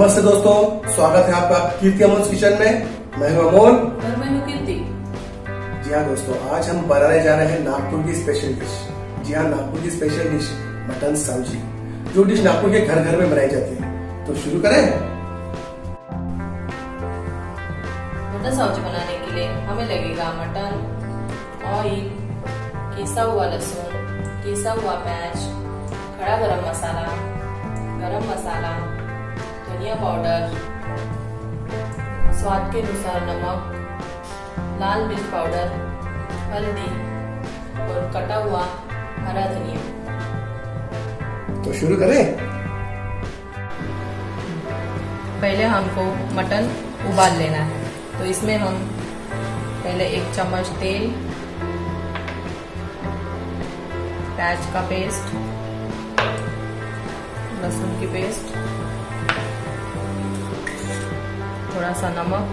नमस्ते दोस्तों, स्वागत है आपका कीर्ति अमोल किचन में। मैं हूं अमोल और मैं हूं कीर्ति। जी हाँ दोस्तों, आज हम बनाने जा रहे हैं नागपुर की स्पेशल डिश। जी हाँ, नागपुर की स्पेशल डिश मटन साउजी, जो डिश नागपुर के घर घर में बनाई जाती है। तो शुरू करें। मटन साउजी बनाने के लिए हमें लगेगा मटन, ऑयल, पिसा हुआ लहसुन, पिसा हुआ प्याज, खड़ा गरम मसाला, धनिया पाउडर, स्वाद के अनुसार नमक, लाल मिर्च पाउडर, हल्दी और कटा हुआ हरा धनिया। तो शुरू करें। पहले हमको मटन उबाल लेना है, तो इसमें हम पहले 1 चम्मच तेल, प्याज का पेस्ट, लहसुन की पेस्ट, थोड़ा सा नमक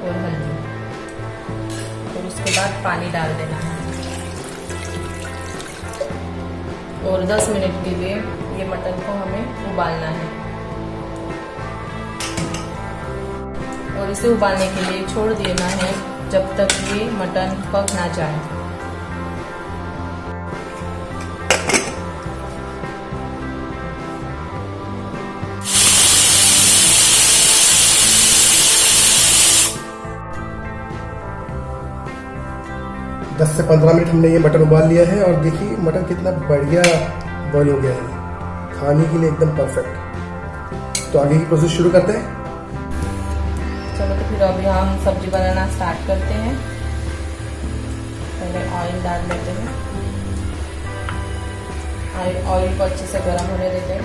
और हल्दी, और उसके बाद पानी डाल देना है और 10 मिनट के लिए ये मटन को हमें उबालना है। और इसे उबालने के लिए छोड़ देना है जब तक ये मटन पक ना जाए। दस से 15 मिनट हमने ये मटन उबाल लिया है और देखिए मटन कितना बढ़िया बॉईल हो गया है, खाने के लिए एकदम परफेक्ट। तो आगे की प्रोसेस शुरू करते हैं। चलो तो फिर अभी हम सब्जी बनाना स्टार्ट करते हैं। पहले ऑयल डाल लेते हैं। ऑयल को अच्छे से गर्म होने देते हैं।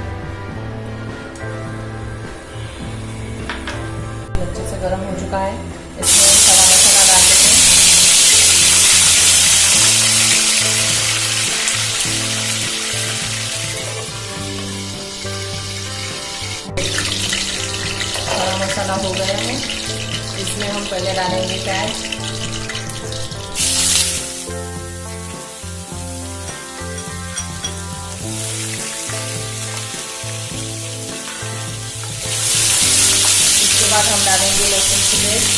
अच्छे से गर्म हो चुका है, इसमें खड़ा मसाला डाल देते हैं। मसाला हो गया है, इसमें हम पहले डालेंगे प्याज, इसके बाद हम डालेंगे लहसुन की पेस्ट।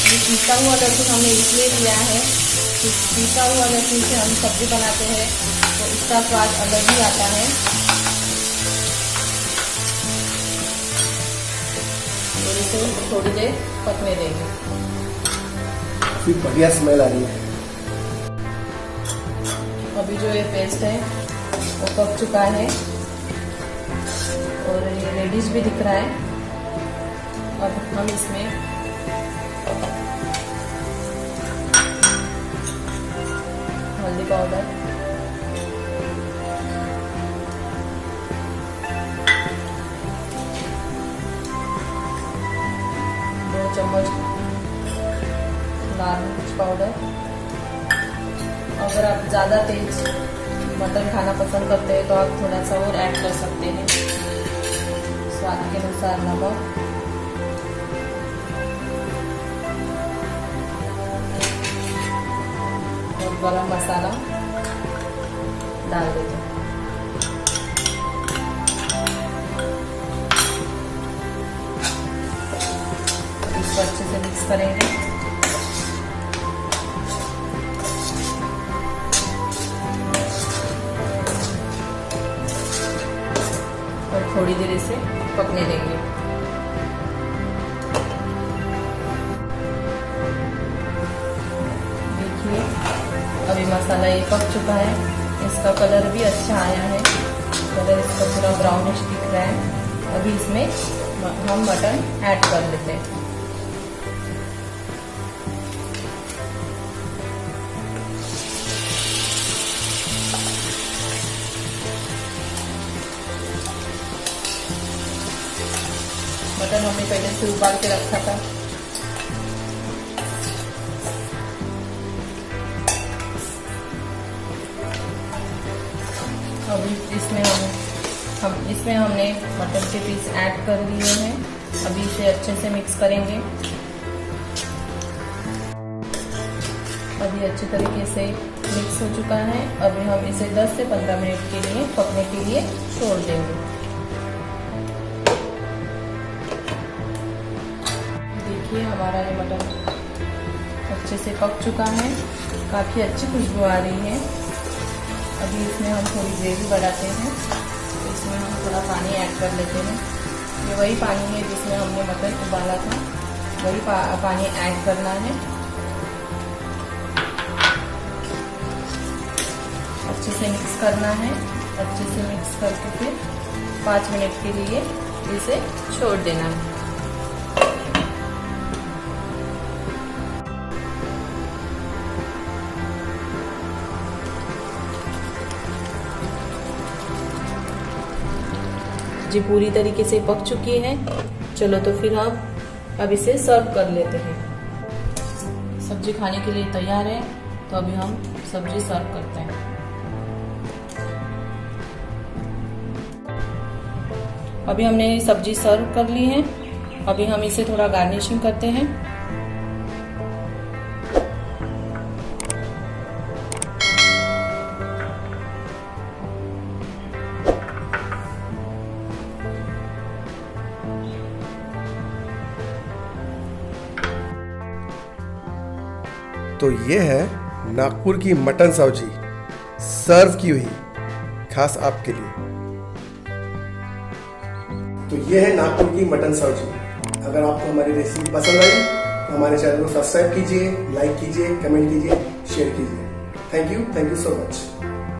ये पिसा हुआ लहसुन हमने इसलिए लिया है कि पिसा हुआ लहसुन से हम सब्जी बनाते हैं तो इसका स्वाद अलग ही आता है। इसे थोड़ी देर पकने देंगे। काफी बढ़िया स्मेल आ रही है। अभी जो ये पेस्ट है वो पक चुका है और ये रेडिश भी दिख रहा है। अब हम इसमें हल्दी पाउडर, चम्मच लाल मिर्च पाउडर। अगर आप ज़्यादा तेज मटन खाना पसंद करते हैं तो आप थोड़ा सा और ऐड कर सकते हैं। स्वाद के अनुसार नमक, और गरम मसाला डाल देते हैं। अच्छे से मिक्स करेंगे। और थोड़ी देर इसे पकने देंगे। देखिए अभी मसाला ये पक चुका है, इसका कलर भी अच्छा आया है, कलर इसका पूरा ब्राउनिश दिख रहा है। अभी इसमें हम मटन ऐड कर लेते हैं। मटन हमने पहले से उबाल के रखा था। अभी इसमें हमने मटन के पीस ऐड कर दिए हैं। अभी इसे अच्छे से मिक्स करेंगे। अभी अच्छे तरीके से मिक्स हो चुका है। अभी हम इसे 10 से 15 मिनट के लिए पकने के लिए छोड़ देंगे। देखिए हमारा ये मटन अच्छे से पक चुका है, काफ़ी अच्छी खुशबू आ रही है। अभी इसमें हम थोड़ी ग्रेवी बढ़ाते हैं, तो इसमें हम थोड़ा पानी ऐड कर लेते हैं। ये वही पानी है जिसमें हमने मटन उबाला था, वही पानी ऐड करना है। अच्छे से मिक्स करना है। अच्छे से मिक्स करके फिर 5 मिनट के लिए इसे छोड़ देना है। जी पूरी तरीके से पक चुकी है। चलो तो फिर हम अब इसे सर्व कर लेते हैं। सब्जी खाने के लिए तैयार है, तो अभी हम सब्जी सर्व करते हैं। अभी हमने सब्जी सर्व कर ली है। अभी हम इसे थोड़ा गार्निशिंग करते हैं। तो ये है नागपुर की मटन सब्जी सर्व की हुई खास आपके लिए। तो ये है नागपुर की मटन सब्जी। अगर आपको हमारी रेसिपी पसंद आई तो हमारे चैनल को सब्सक्राइब कीजिए, लाइक कीजिए, कमेंट कीजिए, शेयर कीजिए। Thank you so much.